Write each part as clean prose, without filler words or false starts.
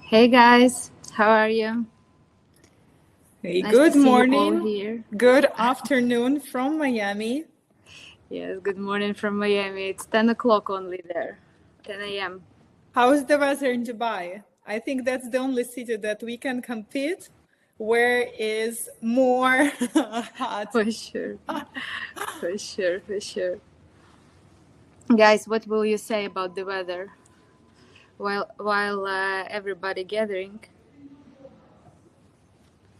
Hey guys, how are you? Hey, Nice to good see you all morning. here. Good afternoon from Miami. Yes, good morning from Miami. It's 10 o'clock only there, 10 a.m. How's the weather in Dubai? I think that's the only city that we can compete where is more hot. For sure, for sure, for sure. Guys, what will you say about the weather while everybody gathering?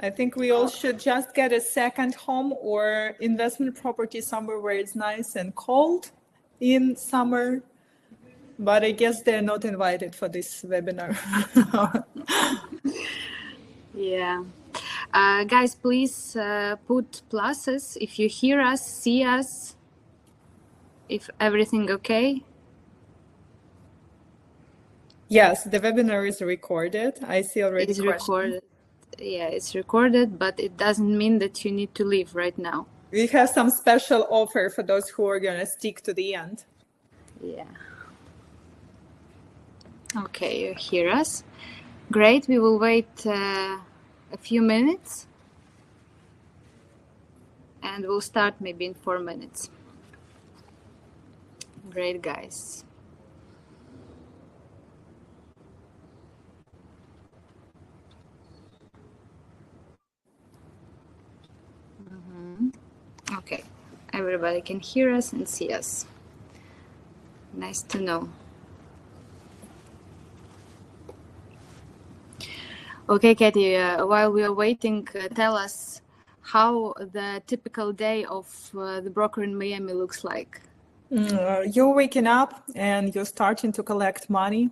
I think we all should just get a second home or investment property somewhere where it's nice and cold in summer. But I guess they're not invited for this webinar. Yeah. Guys, please put pluses if you hear us, see us, if everything okay. Yes, the webinar is recorded. I see already It's questions. recorded. Yeah, it's recorded, but it doesn't mean that you need to leave right now. We have some special offer for those who are going to stick to the end. Yeah. Okay, you hear us. Great, we will wait a few minutes and we'll start maybe in 4 minutes. Great, guys. Okay, everybody can hear us and see us. Nice to know. Okay, Katy, while we are waiting, tell us how the typical day of the broker in Miami looks like. You're waking up and you're starting to collect money.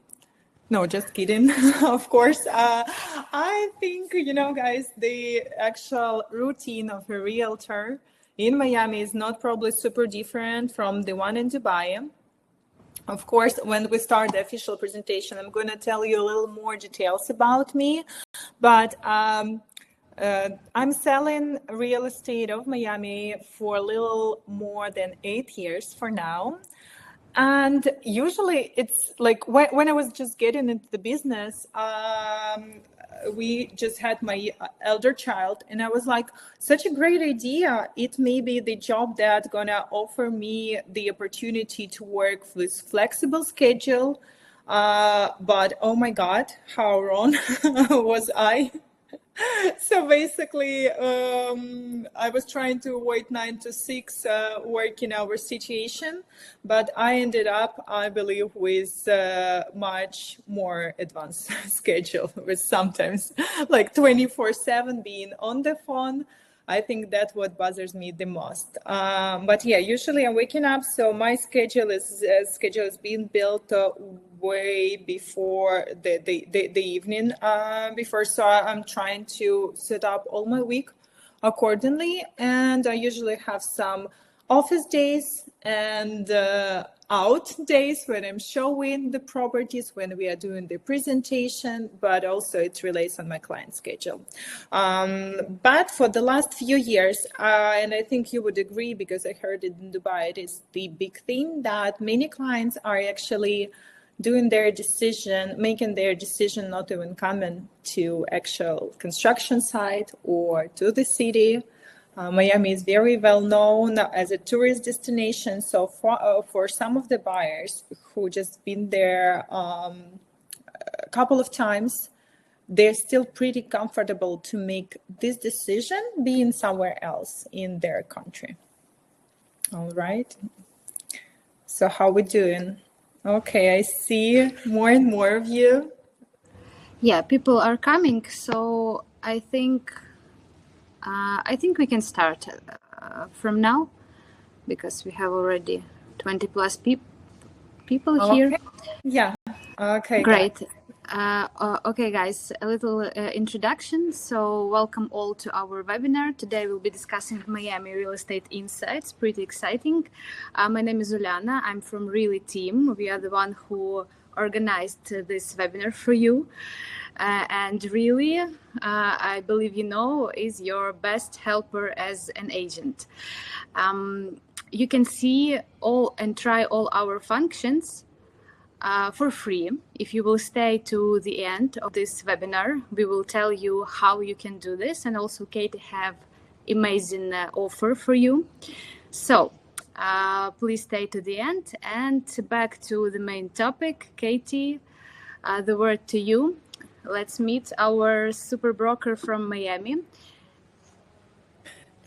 No, just kidding. Of course. I think, guys, the actual routine of a realtor in Miami is not probably super different from the one in Dubai. Of course, when we start the official presentation, I'm going to tell you a little more details about me. But I'm selling real estate of Miami for a little more than 8 years for now. And usually it's like when I was just getting into the business, we just had my elder child and I was like, such a great idea. It may be the job that's gonna offer me the opportunity to work with flexible schedule. But oh my God, how wrong was I? So basically, I was trying to avoid 9 to 6 working hour situation, but I ended up, I believe, with much more advanced schedule, with sometimes like 24/7 being on the phone. I think that's what bothers me the most. But yeah, usually I'm waking up, so my schedule is being built way before the evening before. So I'm trying to set up all my week accordingly, and I usually have some office days and out days when I'm showing the properties, when we are doing the presentation, but also it relates on my client schedule. But for the last few years, and I think you would agree because I heard it in Dubai, it is the big thing that many clients are actually making their decision not even coming to actual construction site or to the city. Miami is very well known as a tourist destination. So for some of the buyers who just been there a couple of times, they're still pretty comfortable to make this decision being somewhere else in their country. All right. So how we doing? Okay, I see more and more of you. Yeah, people are coming, so I think we can start from now because we have already 20 plus people here. Yeah. Okay. Great. Okay, guys, a little introduction. So welcome all to our webinar. Today we'll be discussing Miami real estate insights. Pretty exciting. My name is Uliana. I'm from Really Team. We are the one who organized this webinar for you. And Really, I believe you know, is your best helper as an agent. You can see all and try all our functions for free. If you will stay to the end of this webinar, we will tell you how you can do this, and also Katy have amazing offer for you. So please stay to the end, and back to the main topic. Katy, the word to you. Let's meet our super broker from Miami.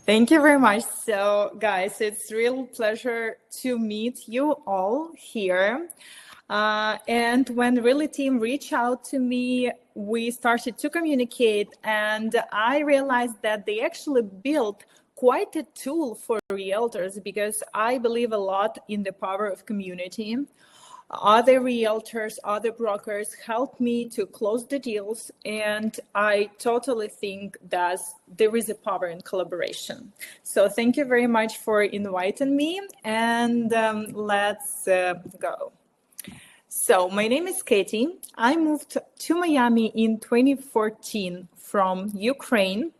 Thank you very much. So, guys, it's a real pleasure to meet you all here. And when Really Team reached out to me, we started to communicate, and I realized that they actually built quite a tool for realtors, because I believe a lot in the power of community. Other realtors, other brokers help me to close the deals, and I totally think that there is a power in collaboration. So thank you very much for inviting me, and let's go. So my name is Katy. I moved to Miami in 2014 from Ukraine,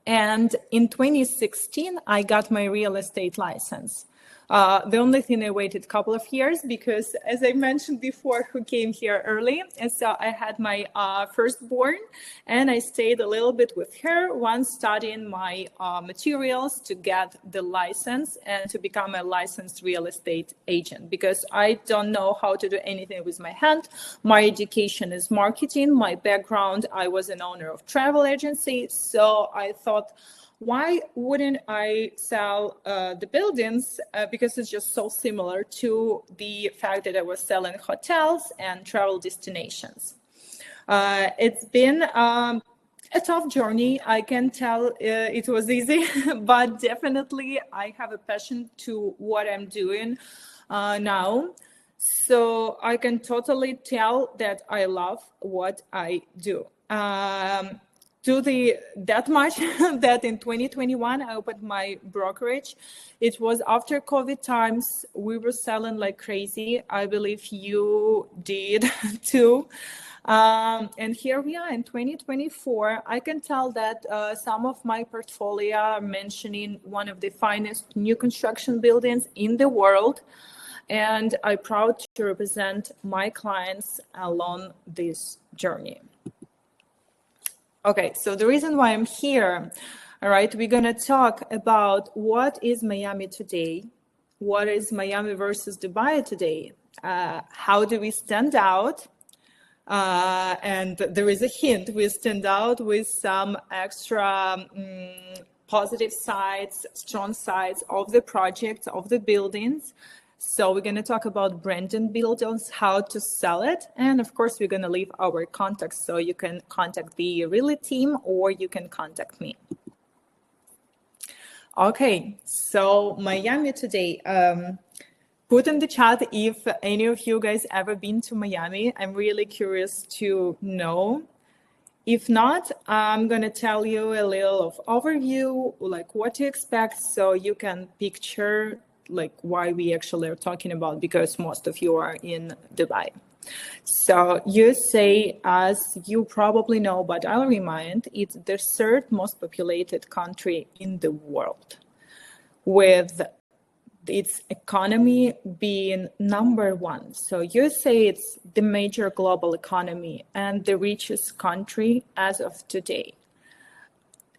and in 2016 I got my real estate license. The only thing I waited a couple of years because, as I mentioned before, who came here early, and so I had my firstborn, and I stayed a little bit with her while studying my materials to get the license and to become a licensed real estate agent, because I don't know how to do anything with my hand. My education is marketing. My background, I was an owner of travel agency, so I thought, why wouldn't I sell the buildings? Because it's just so similar to the fact that I was selling hotels and travel destinations. It's been a tough journey. I can tell it was easy, but definitely I have a passion to what I'm doing now. So I can totally tell that I love what I do. That much that in 2021 I opened my brokerage. It was after COVID times. We were selling like crazy. I believe you did too. And here we are in 2024. I can tell that some of my portfolio are mentioning one of the finest new construction buildings in the world. And I'm proud to represent my clients along this journey. Okay, so the reason why I'm here, all right, we're going to talk about what is Miami today, what is Miami versus Dubai today, how do we stand out, and there is a hint, we stand out with some extra positive sides, strong sides of the project, of the buildings. So we're going to talk about branding buildings, how to sell it. And of course, we're going to leave our contacts so you can contact the Really team or you can contact me. Okay, so Miami today. Put in the chat if any of you guys ever been to Miami. I'm really curious to know. If not, I'm going to tell you a little of overview, like what to expect, so you can picture like why we actually are talking about, because most of you are in Dubai. So USA, as you probably know, but I'll remind, it's the third most populated country in the world, with its economy being number one. So USA, it's the major global economy and the richest country as of today.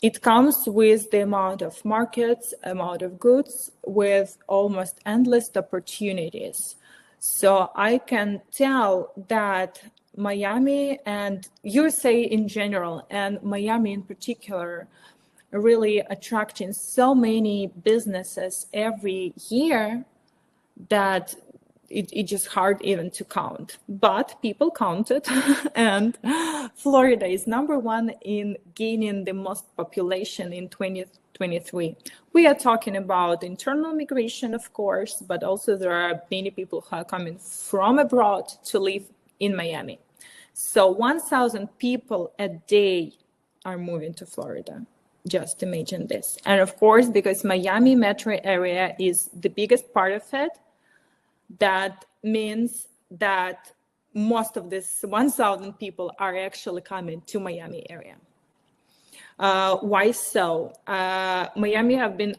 It comes with the amount of markets, amount of goods, with almost endless opportunities. So I can tell that Miami and USA in general, and Miami in particular, are really attracting so many businesses every year that it's just hard even to count. But people counted, and Florida is number one in gaining the most population in 2023. We are talking about internal migration, of course, but also there are many people who are coming from abroad to live in Miami. So 1,000 people a day are moving to Florida. Just imagine this. And of course, because Miami metro area is the biggest part of it, that means that most of this 1,000 people are actually coming to Miami area. Why so? Miami has been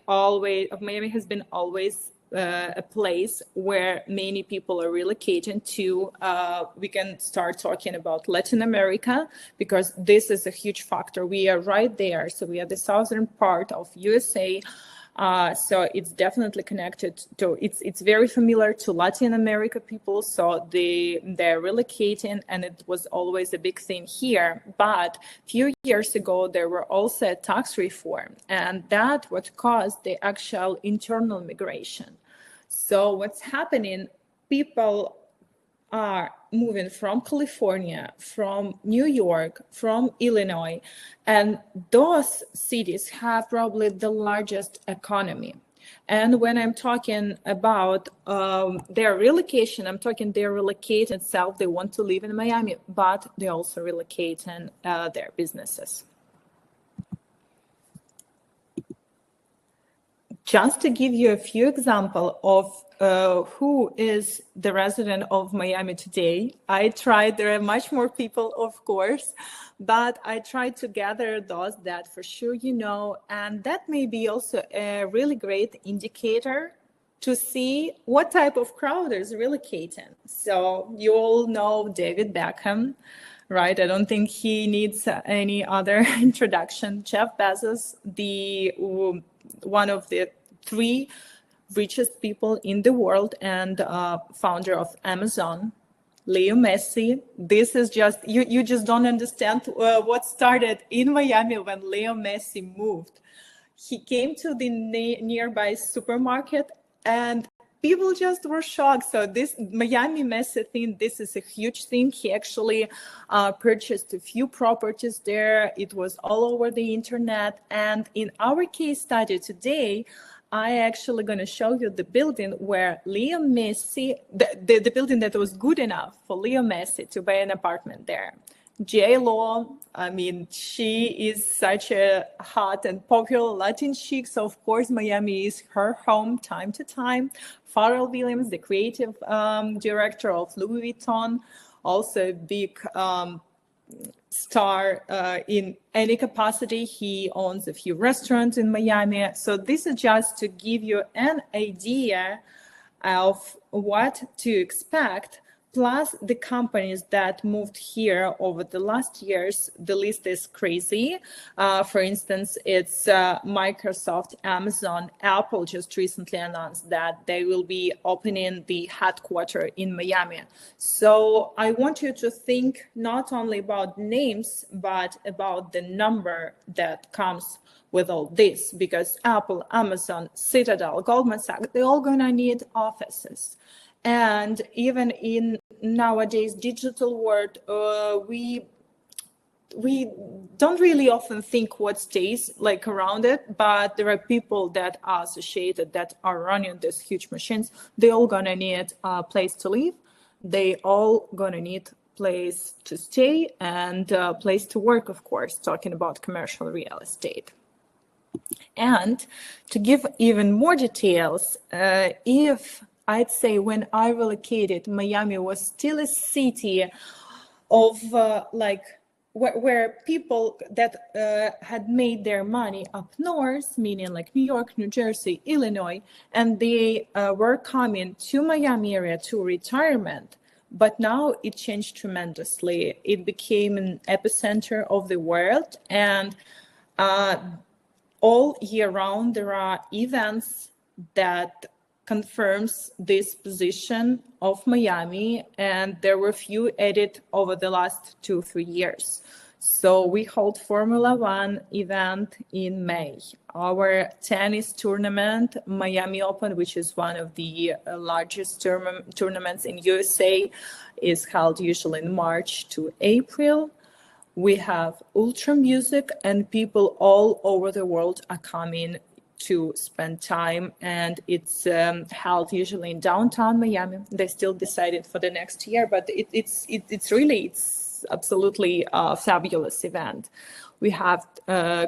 always a place where many people are relocating to. We can start talking about Latin America, because this is a huge factor. We are right there. So we are the southern part of USA. So it's definitely connected to, it's very familiar to Latin America people. So they're relocating, and it was always a big thing here. But a few years ago, there were also a tax reform, and that what caused the actual internal migration. So what's happening, people are moving from California, from New York, from Illinois, and those cities have probably the largest economy. And when I'm talking about their relocation, I'm talking their relocation itself. They want to live in Miami, but they also relocating their businesses. Just to give you a few examples of who is the resident of Miami today, I tried, there are much more people, of course, but I tried to gather those that for sure you know, and that may be also a really great indicator to see what type of crowd is relocating. So you all know David Beckham, right? I don't think he needs any other introduction. Jeff Bezos, one of the 3 richest people in the world and founder of Amazon. Leo Messi. This is just, you just don't understand what started in Miami when Leo Messi moved. He came to the nearby supermarket and people just were shocked. So this Miami Messi thing, this is a huge thing. He actually purchased a few properties there. It was all over the internet. And in our case study today, I actually going to show you the building where Leo Messi, the building that was good enough for Leo Messi to buy an apartment there. J-Lo, I mean, she is such a hot and popular Latin chick. So of course, Miami is her home time to time. Pharrell Williams, the creative director of Louis Vuitton, also a big star in any capacity. He owns a few restaurants in Miami. So this is just to give you an idea of what to expect. Plus the companies that moved here over the last years, the list is crazy. For instance, it's Microsoft, Amazon, Apple just recently announced that they will be opening the headquarters in Miami. So I want you to think not only about names, but about the number that comes with all this, because Apple, Amazon, Citadel, Goldman Sachs, they're all gonna need offices. And even in nowadays digital world, we don't really often think what stays like around it, but there are people that are associated that are running these huge machines. They all gonna need a place to live. They all gonna need place to stay and a place to work, of course, talking about commercial real estate. And to give even more details, if I'd say when I relocated, Miami was still a city of where people that had made their money up north, meaning like New York, New Jersey, Illinois, and they were coming to Miami area to retirement. But now it changed tremendously. It became an epicenter of the world, and all year round there are events that confirms this position of Miami, and there were few added over the last 2-3 years. So we hold Formula One event in May. Our tennis tournament, Miami Open, which is one of the largest tournaments in USA, is held usually in March to April. We have ultra music, and people all over the world are coming to spend time, and it's held usually in downtown Miami. They still decided for the next year, but it's absolutely a fabulous event. We have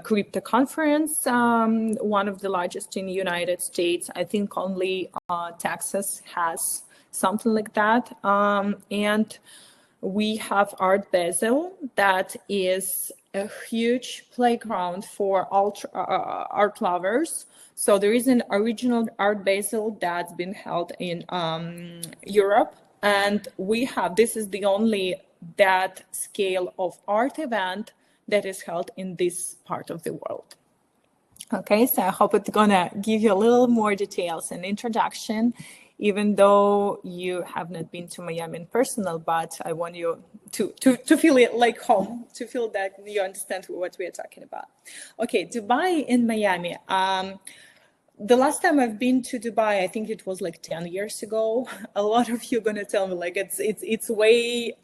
crypto conference, one of the largest in the United States. I think only Texas has something like that, and we have Art Basel, that is a huge playground for art lovers. So there is an original art basel that's been held in Europe, and this is the only that scale of art event that is held in this part of the world. Okay, so I hope it's gonna give you a little more details and introduction, even though you have not been to Miami in personal, but I want you to feel it like home, to feel that you understand what we are talking about. Okay, Dubai and Miami. The last time I've been to Dubai, I think it was like 10 years ago. A lot of you are gonna tell me like it's way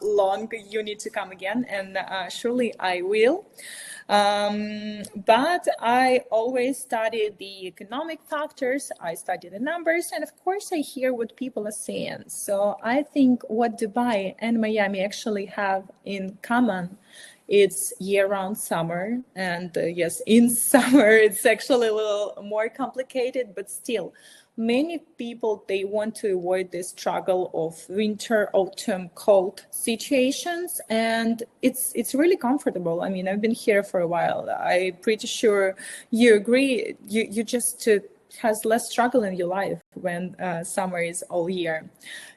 long. You need to come again, and surely I will. But I always study the economic factors. I study the numbers, and of course, I hear what people are saying. So I think what Dubai and Miami actually have in common, it's year-round summer, and yes, in summer it's actually a little more complicated, but still, many people, they want to avoid the struggle of winter, autumn, cold situations, and it's really comfortable. I mean, I've been here for a while. I'm pretty sure you agree. You just has less struggle in your life when summer is all year.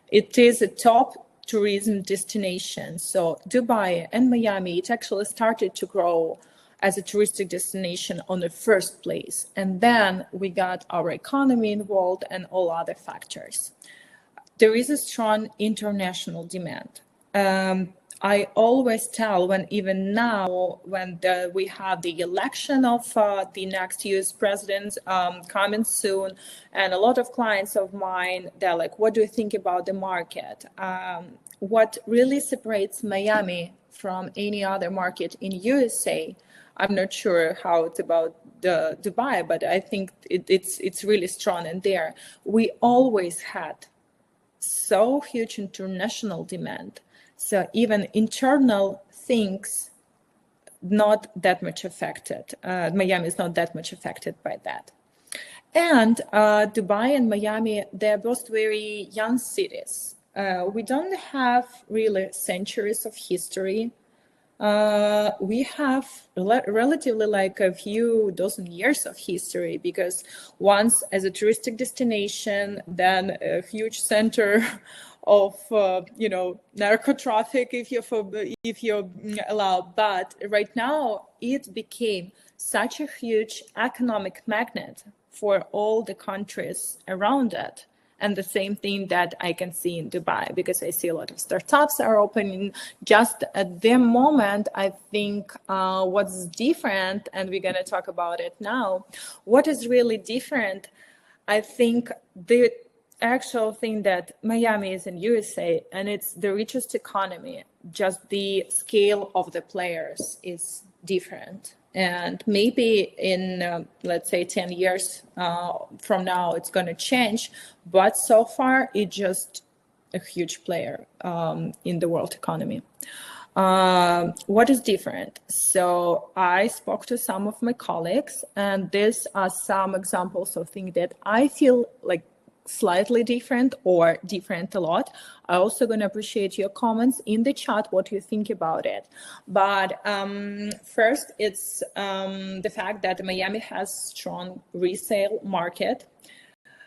It is a top tourism destination. So Dubai and Miami, it actually started to grow as a touristic destination on the first place. And then we got our economy involved and all other factors. There is a strong international demand. I always tell when even now, when we have the election of the next US president coming soon, and a lot of clients of mine, they're like, what do you think about the market? What really separates Miami from any other market in USA, I'm not sure how it's about the Dubai, but I think it's really strong in there. We always had so huge international demand. So even internal things not that much affected. Miami is not that much affected by that. And Dubai and Miami, they're both very young cities. We don't have really centuries of history. We have relatively like a few dozen years of history, because once as a touristic destination, then a huge center of narco traffic, if you allow. But right now it became such a huge economic magnet for all the countries around it. And the same thing that I can see in Dubai, because I see a lot of startups are opening just at the moment. I think what's different, and we're going to talk about it now, what is really different, I think the actual thing that Miami is in USA, and it's the richest economy, just the scale of the players is different. And maybe in, let's say, 10 years from now, it's going to change. But so far, it's just a huge player in the world economy. What is different? So I spoke to some of my colleagues, and these are some examples of things that I feel like slightly different or different a lot. I'm also going to appreciate your comments in the chat, what you think about it. But first, it's the fact that Miami has strong resale market.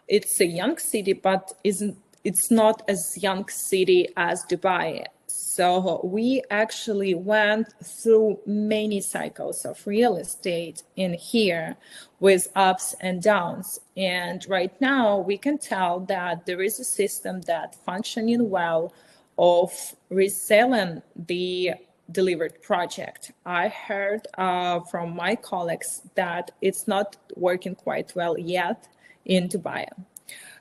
It's a young city, but it's not as young city as Dubai. So we actually went through many cycles of real estate in here with ups and downs. And right now we can tell that there is a system that functioning well of reselling the delivered project. I heard from my colleagues that it's not working quite well yet in Dubai.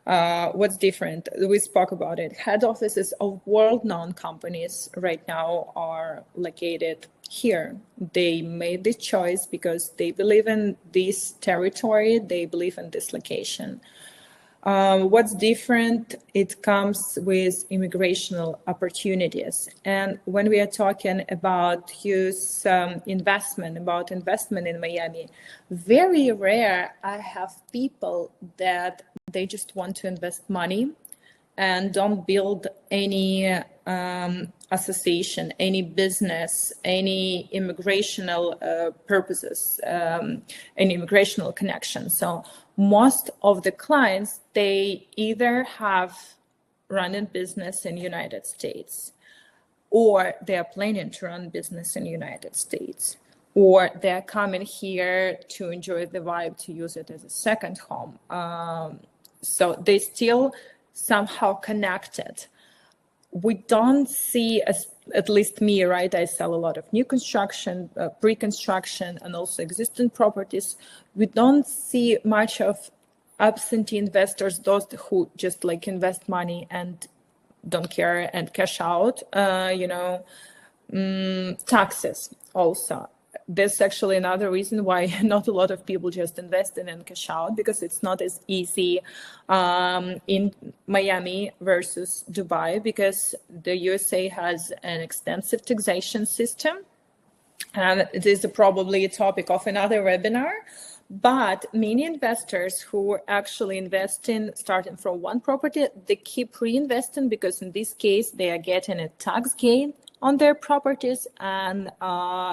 What's different? We spoke about it. Head offices of world-known companies right now are located here. They made this choice because they believe in this territory, they believe in this location. What's different? It comes with immigrational opportunities. And when we are talking about investment in Miami, very rare I have people that they just want to invest money and don't build any association, any business, any immigrational purposes, any immigrational connection. So most of the clients, they either have run a business in United States, or they are planning to run business in the United States, or they're coming here to enjoy the vibe, to use it as a second home. So they still somehow connected. We don't see, at least me, right? I sell a lot of new construction, pre-construction, and also existing properties. We don't see much of absentee investors, those who just like invest money and don't care and cash out, taxes also. There's actually another reason why not a lot of people just invest in and cash out, because it's not as easy in Miami versus Dubai, because the USA has an extensive taxation system. And this is probably a topic of another webinar. But many investors who actually invest in starting from one property, they keep reinvesting, because in this case, they are getting a tax gain on their properties, and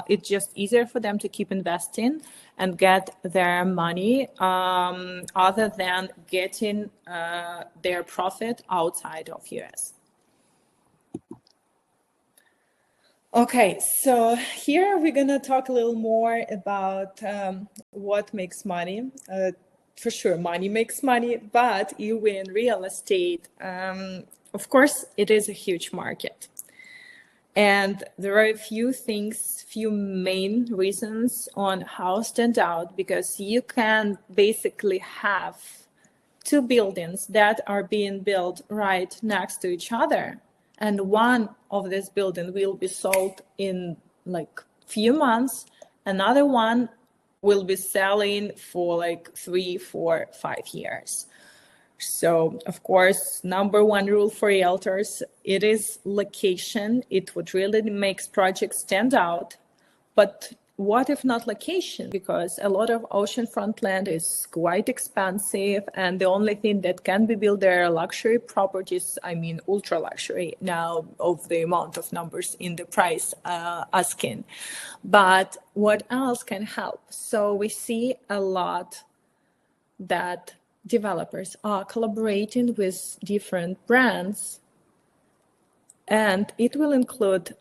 it's just easier for them to keep investing and get their money other than getting their profit outside of US. Okay, so here we're going to talk a little more about what makes money. For sure, money makes money, but you in real estate, of course, it is a huge market. And there are a few main reasons on how stand out, because you can basically have two buildings that are being built right next to each other. And one of this building will be sold in like few months. Another one will be selling for like 3, 4, 5 years. So, of course, number one rule for realtors, it is location. It would really makes projects stand out. But what if not location? Because a lot of oceanfront land is quite expensive, and the only thing that can be built there are luxury properties. I mean, ultra luxury now of the amount of numbers in the price asking. But what else can help? So we see a lot that developers are collaborating with different brands, and it will include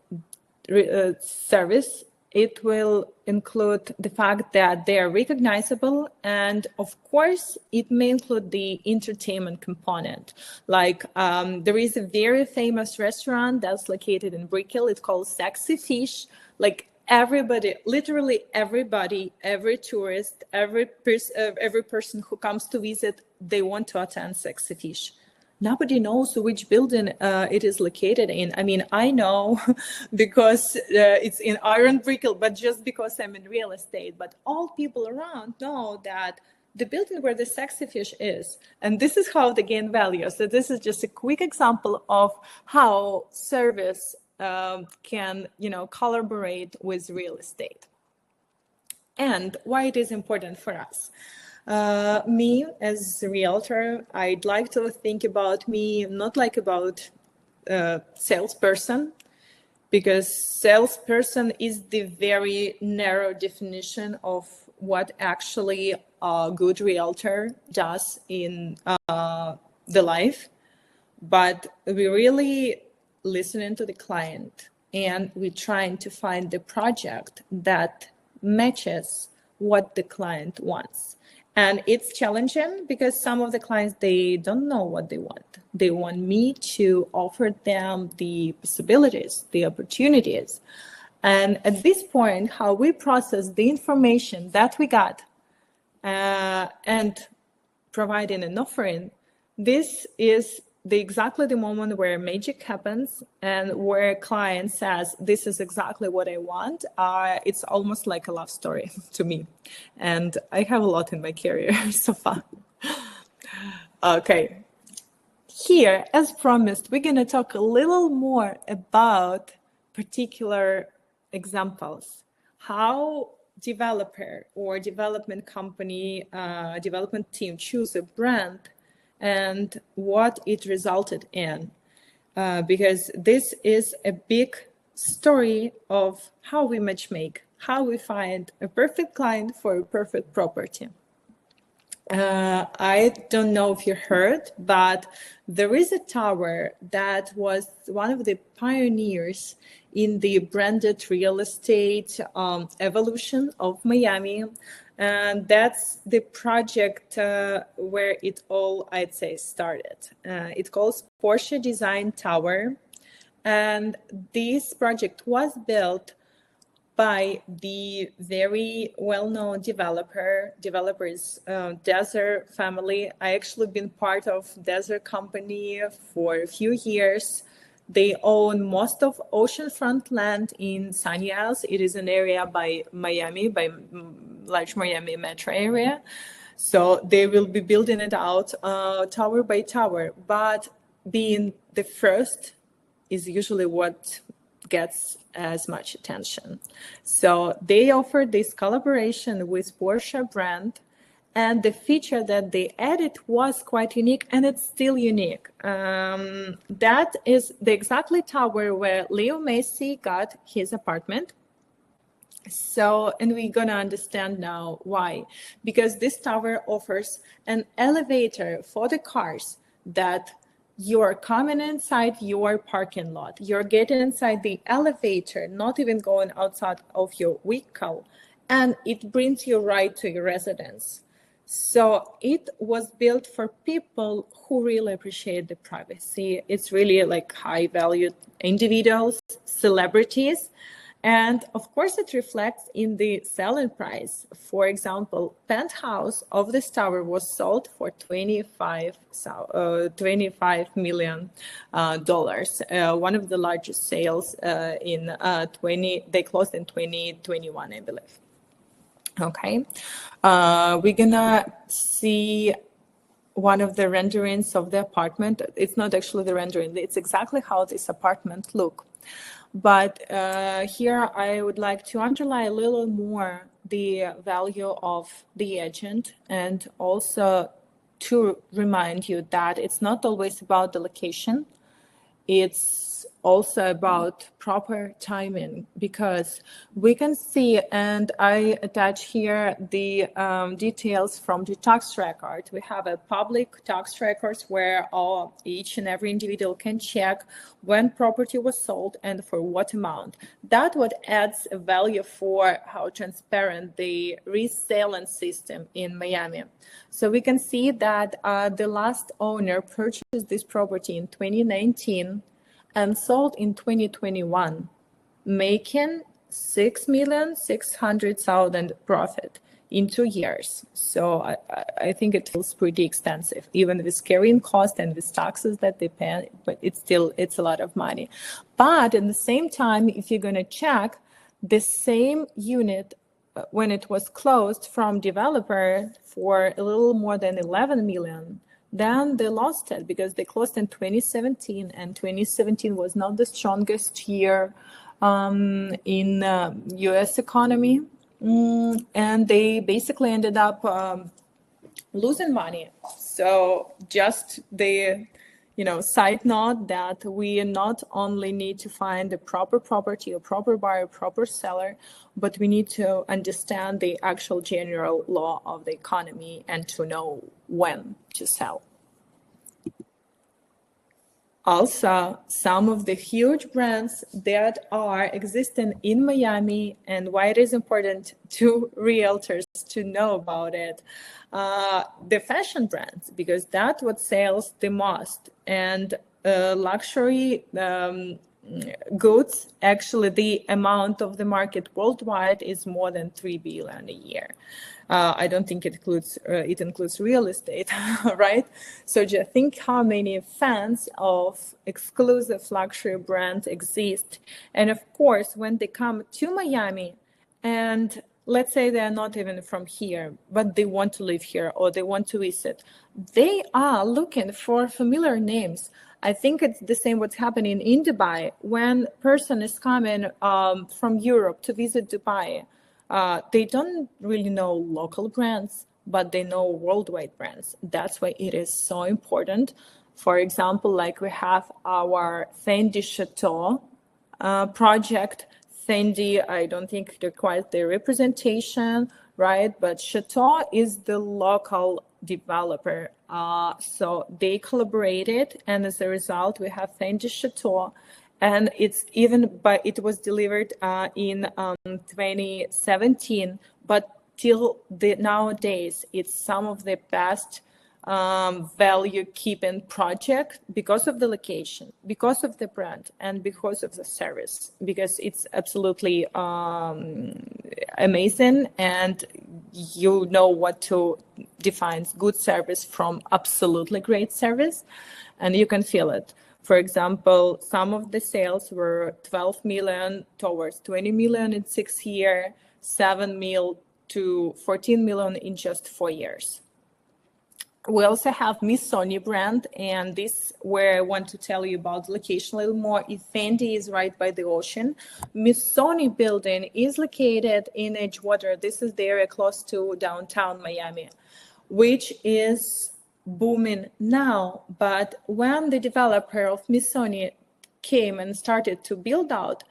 service. It will include the fact that they are recognizable, and of course, it may include the entertainment component. Like there is a very famous restaurant that's located in Brickell. It's called Sexy Fish. Like everybody, literally everybody, every tourist, every person who comes to visit, they want to attend Sexy Fish. Nobody knows which building it is located in. I mean, I know because it's in Iron Brickell, but just because I'm in real estate. But all people around know that the building where the Sexy Fish is. And this is how they gain value. So this is just a quick example of how service can, collaborate with real estate. And why it is important for us. Me as a realtor, I'd like to think about me not like about salesperson, because salesperson is the very narrow definition of what actually a good realtor does in the life. But we really listening to the client, and we're trying to find the project that matches what the client wants. And it's challenging because some of the clients, they don't know what they want. They want me to offer them the possibilities, the opportunities. And at this point, how we process the information that we got and providing an offering, this is exactly the moment where magic happens and where client says, this is exactly what I want. It's almost like a love story to me. And I have a lot in my career so far. Okay. Here, as promised, we're going to talk a little more about particular examples. How developer or development company, development team choose a brand and what it resulted in. because this is a big story of how we matchmake, how we find a perfect client for a perfect property. I don't know if you heard, but there is a tower that was one of the pioneers in the branded real estate evolution of Miami. And that's the project where it all, I'd say, started. It calls Porsche Design Tower. And this project was built by the very well-known developers, Desert family. I actually been part of Desert company for a few years. They own most of oceanfront land in Sunny Isles. It is an area by Miami, by large Miami metro area. So they will be building it out tower by tower. But being the first is usually what gets as much attention. So they offered this collaboration with Porsche brand, and the feature that they added was quite unique, and it's still unique. That is the exactly tower where Leo Messi got his apartment. So, and we're gonna understand now why. Because this tower offers an elevator for the cars that you're coming inside your parking lot. You're getting inside the elevator, not even going outside of your vehicle, and it brings you right to your residence. So it was built for people who really appreciate the privacy. It's really like high valued individuals, celebrities. And of course, it reflects in the selling price. For example, penthouse of this tower was sold for $25 million. One of the largest sales they closed in 2021, I believe. Okay, we're gonna see one of the renderings of the apartment. It's not actually the rendering, it's exactly how this apartment look. But here I would like to underline a little more the value of the agent, and also to remind you that it's not always about the location. It's also about proper timing, because we can see, and I attach here the details from the tax record. We have a public tax records where each and every individual can check when property was sold and for what amount. That what adds a value for how transparent the reselling system in Miami. So we can see that the last owner purchased this property in 2019 and sold in 2021, making $6,600,000 profit in 2 years. So I think it feels pretty expensive, even with carrying cost and with taxes that they pay, but it's a lot of money. But at the same time, if you're gonna check the same unit when it was closed from developer for a little more than 11 million, then they lost it because they closed in 2017, and 2017 was not the strongest year in US economy, and they basically ended up losing money. So just the side note that we not only need to find the proper property, a proper buyer, proper seller, but we need to understand the actual general law of the economy and to know when to sell. Also, some of the huge brands that are existing in Miami, and why it is important to realtors to know about it, the fashion brands, because that's what sells the most. And luxury goods, actually the amount of the market worldwide is more than $3 billion a year. I don't think it includes real estate, right? So just think how many fans of exclusive luxury brands exist. And of course, when they come to Miami, and let's say they're not even from here, but they want to live here or they want to visit, they are looking for familiar names. I think it's the same what's happening in Dubai. When a person is coming from Europe to visit Dubai, they don't really know local brands, but they know worldwide brands. That's why it is so important For example, like we have our Sandy Chateau project. Sandy, I don't think it requires the representation, right? But Chateau is the local developer. So they collaborated, and as a result, we have Sandy Chateau. And it's even, but it was delivered in 2017, but till nowadays, it's some of the best value keeping project because of the location, because of the brand, and because of the service, because it's absolutely amazing, and you know what to define good service from absolutely great service, and you can feel it. For example, some of the sales were 12 million towards 20 million in 6 years, 7 mil to 14 million in just 4 years. We also have Miss Sony brand, and this where I want to tell you about the location a little more. Sandy is right by the ocean. Miss Sony building is located in Edgewater. This is the area close to downtown Miami, which is booming now. But when the developer of Miss Sony came and started to build out,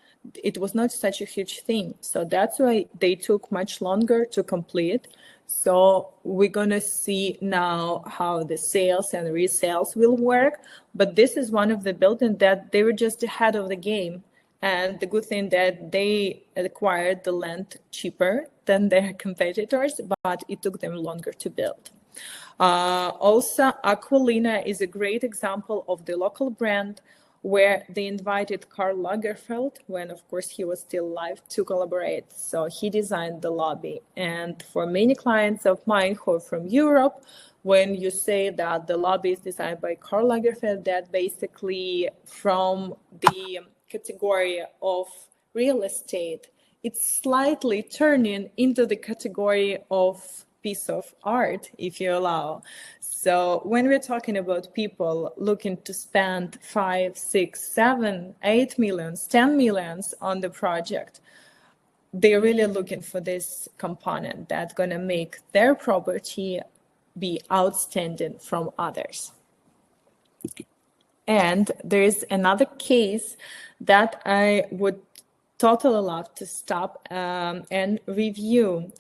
it was not such a huge thing. So that's why they took much longer to complete. So we're going to see now how the sales and resales will work. But this is one of the buildings that they were just ahead of the game. And the good thing that they acquired the land cheaper than their competitors, but it took them longer to build. Also, Aquilina is a great example of the local brand where they invited Karl Lagerfeld, when of course he was still alive, to collaborate. So he designed the lobby. And for many clients of mine who are from Europe, when you say that the lobby is designed by Karl Lagerfeld, that basically from the category of real estate, it's slightly turning into the category of piece of art, if you allow. So when we're talking about people looking to spend 5, 6, 7, 8 millions, 10 millions on the project, they're really looking for this component that's going to make their property be outstanding from others. And there's another case that I would totally love to stop and review.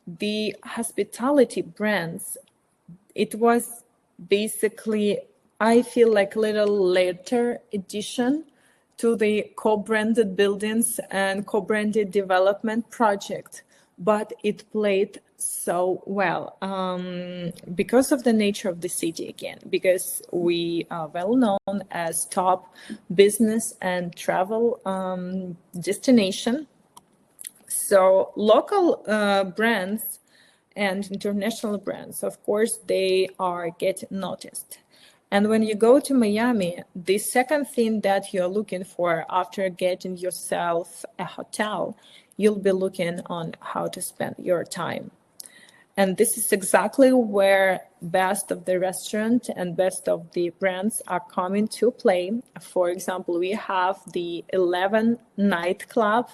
The hospitality brands, it was basically, I feel like a little later addition to the co-branded buildings and co-branded development project, but it played so well because of the nature of the city again, because we are well known as top business and travel destination. So local brands and international brands, of course, they are getting noticed. And when you go to Miami, the second thing that you're looking for after getting yourself a hotel, you'll be looking on how to spend your time. And this is exactly where best of the restaurant and best of the brands are coming to play. For example, we have the 11 nightclub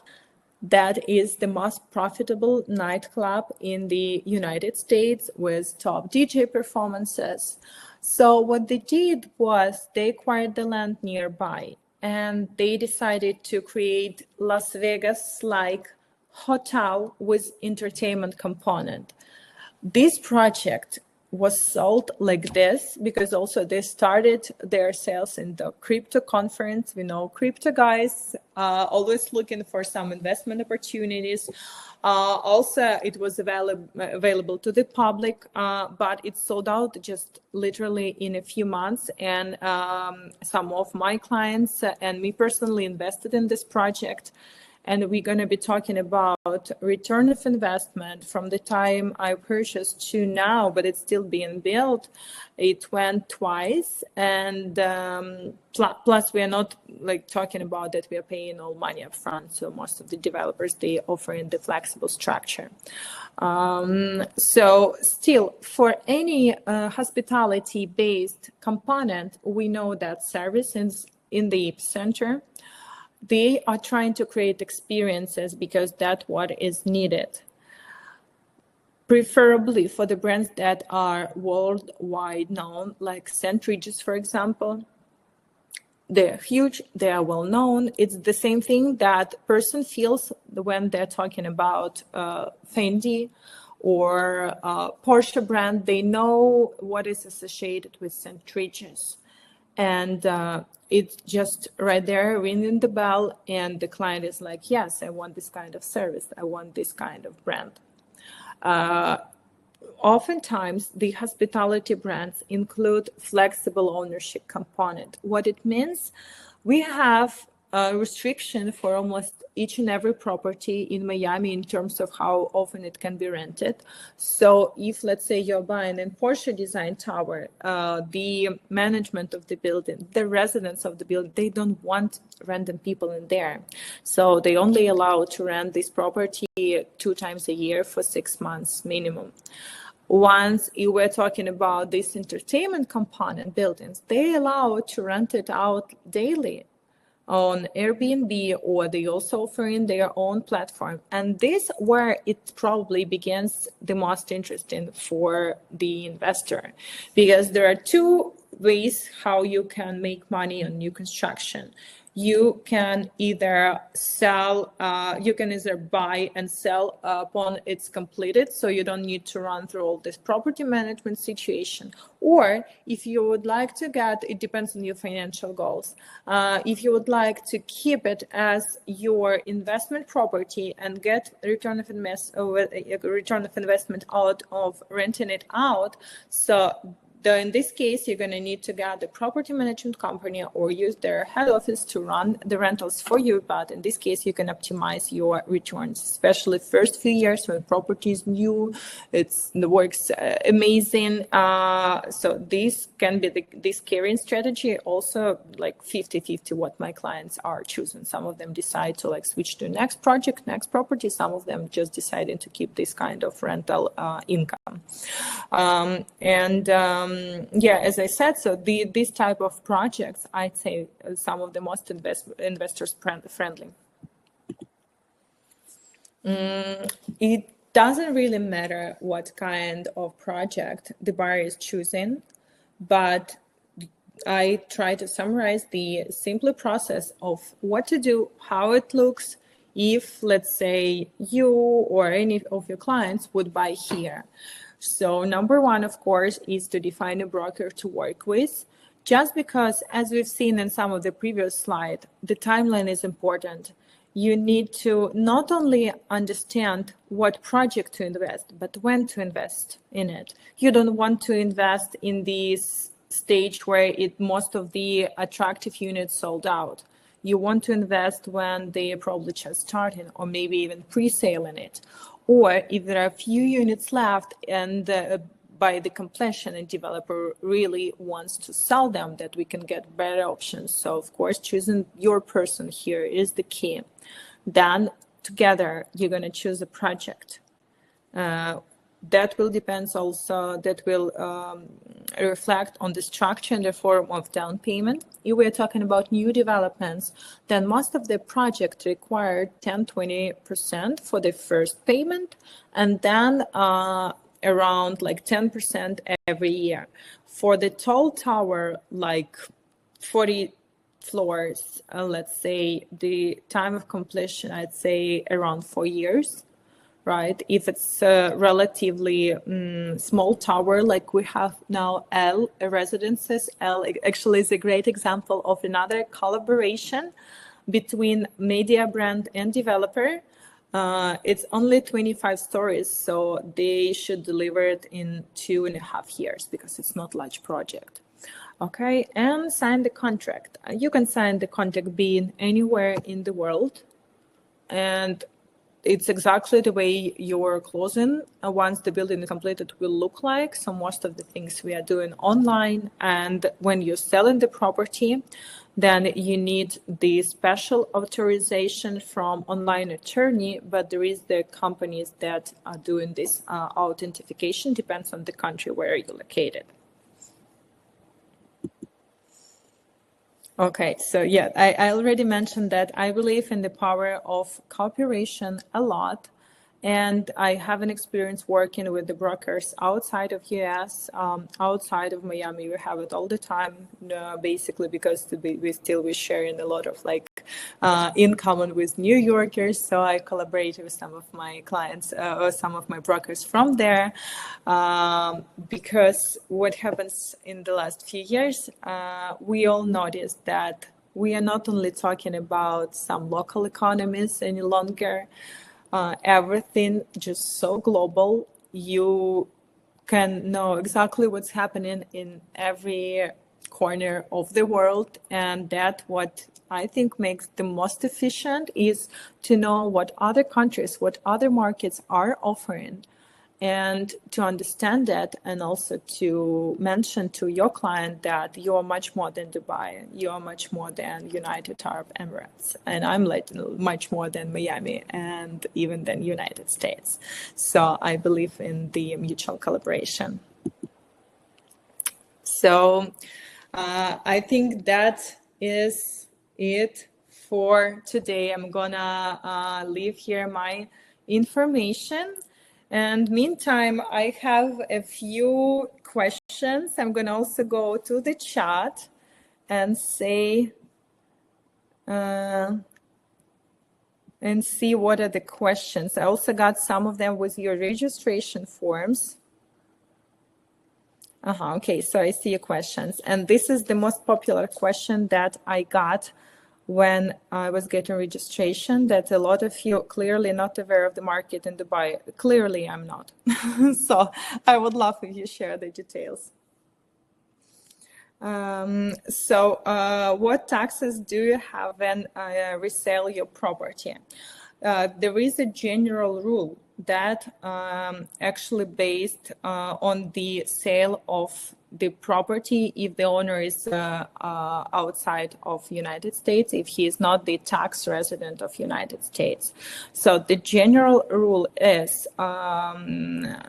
that is the most profitable nightclub in the United States with top DJ performances. So what they did was they acquired the land nearby and they decided to create Las Vegas-like hotel with entertainment component. This project was sold like this because also they started their sales in the crypto conference. We know crypto guys always looking for some investment opportunities. Also, it was available to the public, but it sold out just literally in a few months. And some of my clients and me personally invested in this project. And we're going to be talking about return of investment from the time I purchased to now, but it's still being built. It went twice. And plus, we are not like talking about that we are paying all money up front. So most of the developers, they offer in the flexible structure. So still, for any hospitality-based component, we know that service is in the epicenter. They are trying to create experiences because that's what is needed. preferably for the brands that are worldwide known, like Regis, for example. They're huge, they are well known. It's the same thing that person feels when they're talking about Fendi or Porsche brand. They know what is associated with St. Regis. And it's just right there ringing the bell, and the client is like, yes, I want this kind of service. I want this kind of brand. Oftentimes, the hospitality brands include flexible ownership component. What it means, we have a restriction for almost each and every property in Miami in terms of how often it can be rented. So if, let's say, you're buying a Porsche design tower, the management of the building, the residents of the building, they don't want random people in there. So they only allow to rent this property 2 times a year for 6 months minimum. Once you were talking about this entertainment component buildings, they allow to rent it out daily on Airbnb, or they also offer in their own platform. And this where it probably begins the most interesting for the investor, because there are 2 ways how you can make money on new construction. You can either you can either buy and sell upon it's completed, so you don't need to run through all this property management situation. Or if you would like to it depends on your financial goals. If you would like to keep it as your investment property and get return of investment out of renting it out, so in this case, you're going to need to get the property management company or use their head office to run the rentals for you. But in this case, you can optimize your returns, especially first few years when property is new. It works amazing. So this can be this carrying strategy. Also, like 50-50, what my clients are choosing. Some of them decide to switch to next project, next property. Some of them just deciding to keep this kind of rental income. Yeah, as I said, so this type of projects, I'd say some of the most investors friendly. It doesn't really matter what kind of project the buyer is choosing, but I try to summarize the simple process of what to do, how it looks, if, let's say, you or any of your clients would buy here. So number 1, of course, is to define a broker to work with. Just because, as we've seen in some of the previous slide, the timeline is important. You need to not only understand what project to invest, but when to invest in it. You don't want to invest in this stage where most of the attractive units sold out. You want to invest when they are probably just starting, or maybe even pre-sale it. Or if there are a few units left and by the completion, a developer really wants to sell them, that we can get better options. So of course, choosing your person here is the key. Then together, you're going to choose a project. That will depend also, that will reflect on the structure and the form of down payment. If we're talking about new developments, then most of the project required 10-20% for the first payment, and then around 10% every year. For the tall tower, 40 floors, let's say the time of completion, I'd say around 4 years. Right? If it's a relatively small tower, like we have now L residences, L actually is a great example of another collaboration between media brand and developer. It's only 25 stories, so they should deliver it in 2.5 years because it's not a large project. Okay, and sign the contract. You can sign the contract being anywhere in the world, and it's exactly the way your closing, once the building is completed, will look like. So most of the things we are doing online. And when you're selling the property, then you need the special authorization from online attorney. But there is the companies that are doing this authentication, depends on the country where you're located. Okay, so yeah, I already mentioned that I believe in the power of cooperation a lot. And I have an experience working with the brokers outside of US, outside of Miami. We have it all the time, basically, because we're sharing a lot of in common with New Yorkers. So I collaborate with some of my clients or some of my brokers from there, because what happens in the last few years, we all noticed that we are not only talking about some local economies any longer. Everything just so global. You can know exactly what's happening in every corner of the world, and that what I think makes the most efficient is to know what other countries, what other markets are offering, and to understand that, and also to mention to your client that you are much more than Dubai, you are much more than United Arab Emirates, and I'm much more than Miami and even than United States. So I believe in the mutual collaboration. So I think that is it for today. I'm gonna leave here my information. And meantime, I have a few questions. I'm going to also go to the chat and say, and see what are the questions. I also got some of them with your registration forms. Okay, so I see your questions. And this is the most popular question that I got when I was getting registration, that a lot of you clearly not aware of the market in Dubai. Clearly, I'm not. So I would love if you share the details. What taxes do you have when resell your property? There is a general rule that actually based on the sale of the property if the owner is outside of United States, if he is not the tax resident of United States. So the general rule is the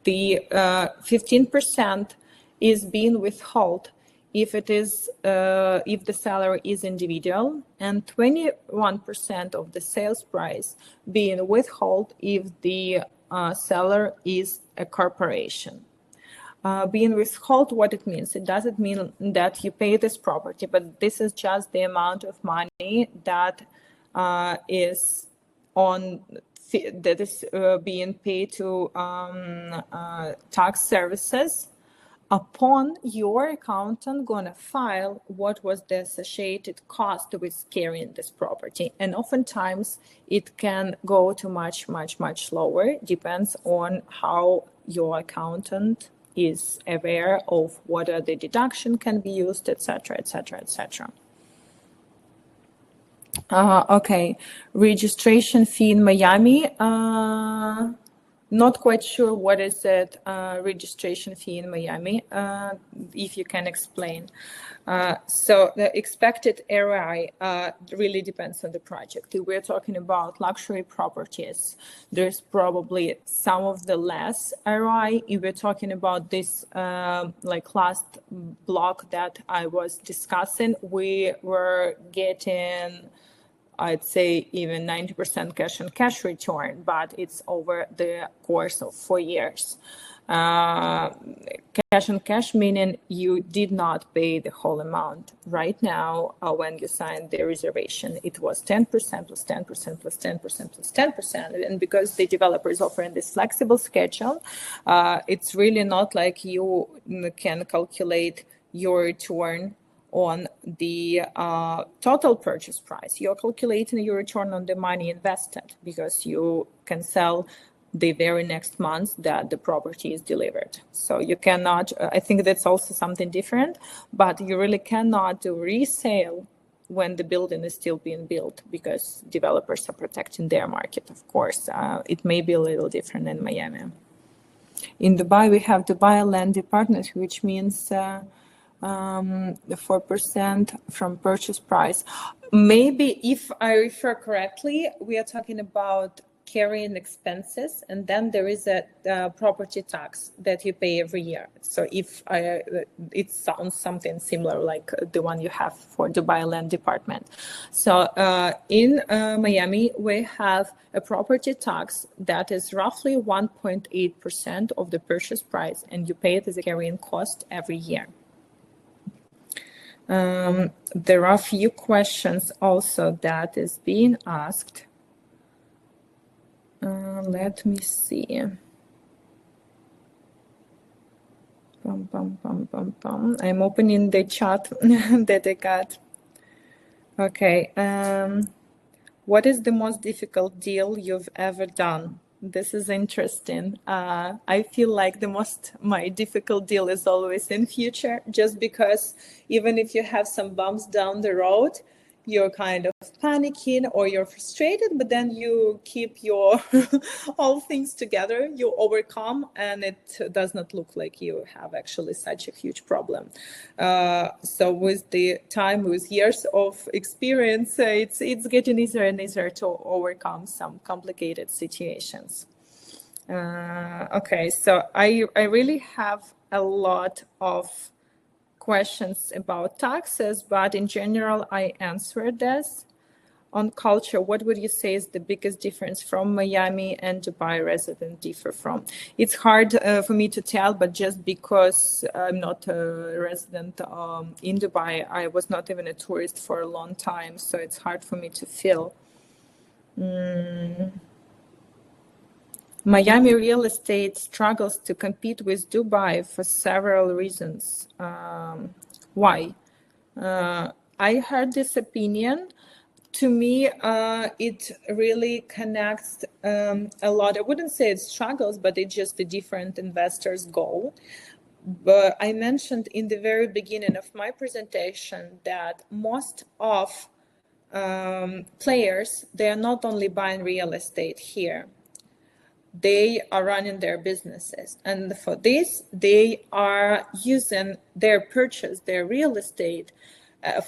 15% is being withheld if it is if the seller is individual, and 21% of the sales price being withheld if the seller is a corporation. Being withheld, what it means? It doesn't mean that you pay this property, but this is just the amount of money that is being paid to tax services upon your accountant gonna file what was the associated cost with carrying this property. And oftentimes it can go to much lower, depends on how your accountant is aware of what are the deduction can be used, etc., etc., etc. Okay, registration fee in Miami. Not quite sure what is it, registration fee in Miami, if you can explain. So the expected ROI really depends on the project. If we're talking about luxury properties, there's probably some of the less ROI. If we're talking about this like last block that I was discussing, we were getting, I'd say, even 90% cash on cash return, but it's over the course of 4 years. Cash on cash meaning you did not pay the whole amount. Right now, when you signed the reservation, it was 10% plus 10% plus 10% plus 10%. And because the developer is offering this flexible schedule, it's really not like you can calculate your return on the total purchase price. You're calculating your return on the money invested because you can sell the very next month that the property is delivered. So you cannot, I think that's also something different, but you really cannot do resale when the building is still being built because developers are protecting their market, of course. It may be a little different in Miami. In Dubai, we have Dubai Land Department, which means the 4% from purchase price. Maybe if I refer correctly, we are talking about carrying expenses, and then there is a property tax that you pay every year. So if it sounds something similar like the one you have for Dubai Land Department. So in Miami, we have a property tax that is roughly 1.8% of the purchase price, and you pay it as a carrying cost every year. There are a few questions also that is being asked. Let me see. I'm opening the chat that I got. Okay. What is the most difficult deal you've ever done? This is interesting. I feel like my difficult deal is always in future, just because even if you have some bumps down the road, you're kind of panicking or you're frustrated, but then you keep your all things together, you overcome, and it does not look like you have actually such a huge problem. So with the time, with years of experience, it's getting easier and easier to overcome some complicated situations. Okay, so I really have a lot of questions about taxes, but in general, I answered this. On culture, what would you say is the biggest difference from Miami and Dubai resident differ from? It's hard for me to tell, but just because I'm not a resident in Dubai, I was not even a tourist for a long time, so it's hard for me to feel. Miami real estate struggles to compete with Dubai for several reasons. Why? I heard this opinion. To me, it really connects a lot. I wouldn't say it struggles, but it's just a different investor's goal. But I mentioned in the very beginning of my presentation that most of players, they are not only buying real estate here, they are running their businesses. And for this, they are using their purchase, their real estate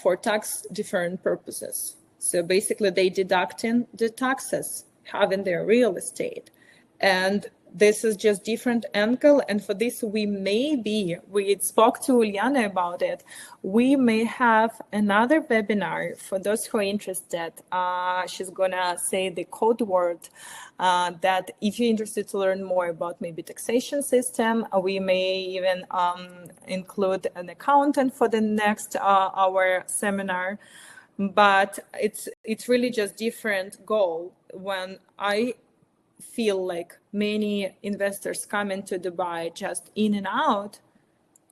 for tax different purposes. So basically they deducting the taxes having their real estate. And this is just different angle. And for this, we spoke to Uliana about it. We may have another webinar for those who are interested. She's gonna say the code word that if you're interested to learn more about maybe taxation system, we may even include an accountant for the next our seminar. But it's really just different goal. When I feel like many investors come into Dubai just in and out,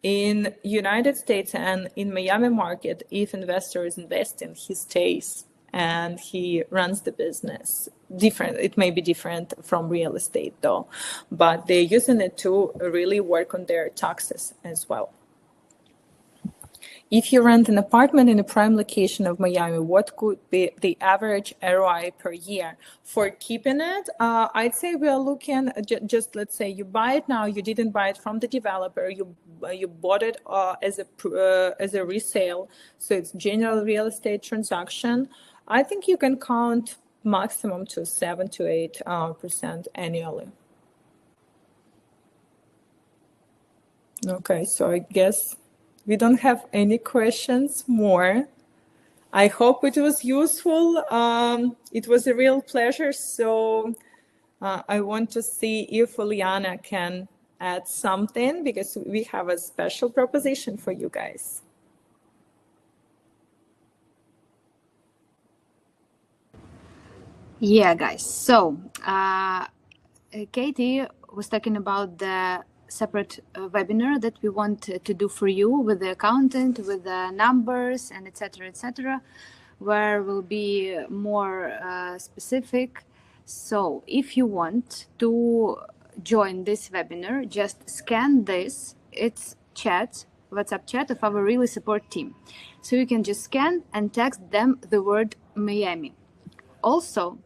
in United States and in Miami market, if investor is investing, he stays and he runs the business. Different, it may be different from real estate though, but they're using it to really work on their taxes as well. If you rent an apartment in a prime location of Miami, what could be the average ROI per year? For keeping it, I'd say we are looking, just let's say you buy it now, you didn't buy it from the developer, you bought it as a resale, so it's general real estate transaction. I think you can count maximum to 7 to 8% annually. Okay, so I guess we don't have any questions more. I hope it was useful. It was a real pleasure. So I want to see if Uliana can add something, because we have a special proposition for you guys. Yeah, guys. So Katy was talking about the separate webinar that we want to do for you with the accountant, with the numbers, and etc., where we'll be more specific. So if you want to join this webinar, just scan this. It's WhatsApp chat of our really support team. So you can just scan and text them the word Miami. Also,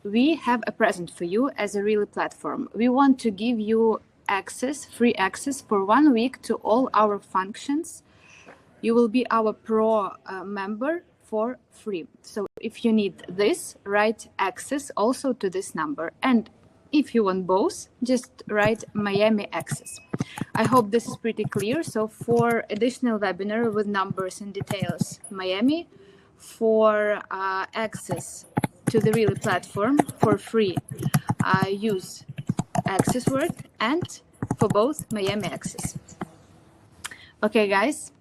we have a present for you as a Really platform. We want to give you free access for 1 week to all our functions. You will be our pro member for free. So if you need this, write access also to this number. And if you want both, just write Miami access. I hope this is pretty clear. So for additional webinar with numbers and details, Miami. For access to the Really platform for free, use access word, and for both, Miami access. Okay, guys.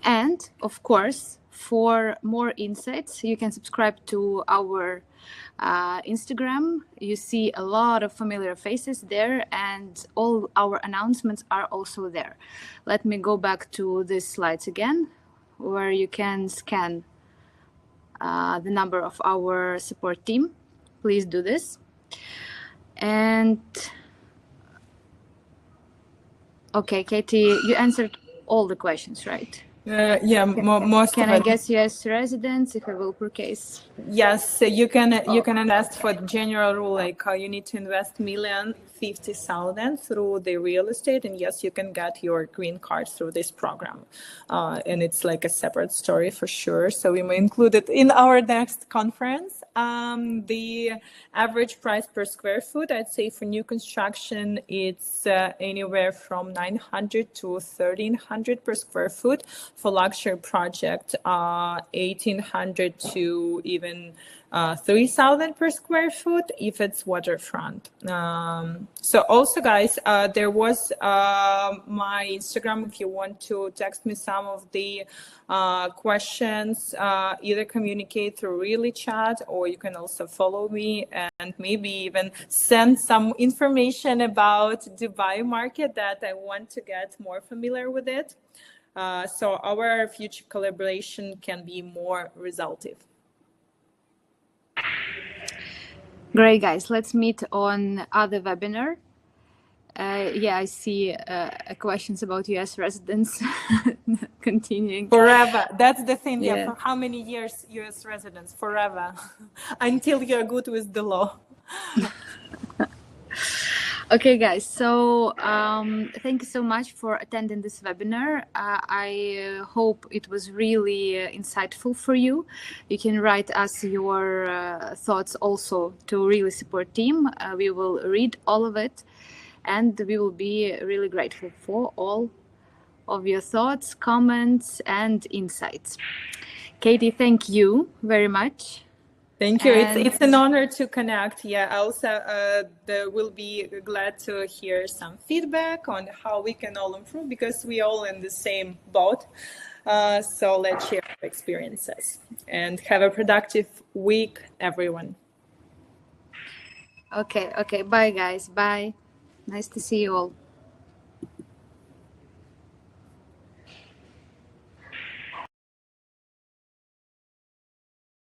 And of course, for more insights, you can subscribe to our Instagram. You see a lot of familiar faces there, and all our announcements are also there. Let me go back to these slides again, where you can scan the number of our support team. Please do this. And okay, Katy, you answered all the questions, right? Yeah, most Can of I it. guess US residents if I will per case? Yes, you can invest for the general rule, like you need to invest $1,050,000 through the real estate, and yes, you can get your green card through this program, and it's like a separate story for sure. So we may include it in our next conference. The average price per square foot, I'd say for new construction, it's anywhere from 900 to 1,300 per square foot. For luxury project, 1,800 to even 3,000 per square foot if it's waterfront. So also, guys, there was my Instagram. If you want to text me some of the questions, either communicate through Really Chat, or you can also follow me and maybe even send some information about Dubai market that I want to get more familiar with it. So our future collaboration can be more resultive. Great, guys. Let's meet on other webinar. Yeah, I see questions about US residents continuing. Forever. That's the thing. Yeah. Yeah. For how many years US residents? Forever. Until you're good with the law. Okay, guys. So thank you so much for attending this webinar. I hope it was really insightful for you. You can write us your thoughts also to Really Support team. We will read all of it, and we will be really grateful for all of your thoughts, comments, and insights. Katy, thank you very much. Thank you. It's an honor to connect. Yeah, also will be glad to hear some feedback on how we can all improve, because we all in the same boat. So let's share our experiences and have a productive week, everyone. Okay. Bye, guys. Bye. Nice to see you all.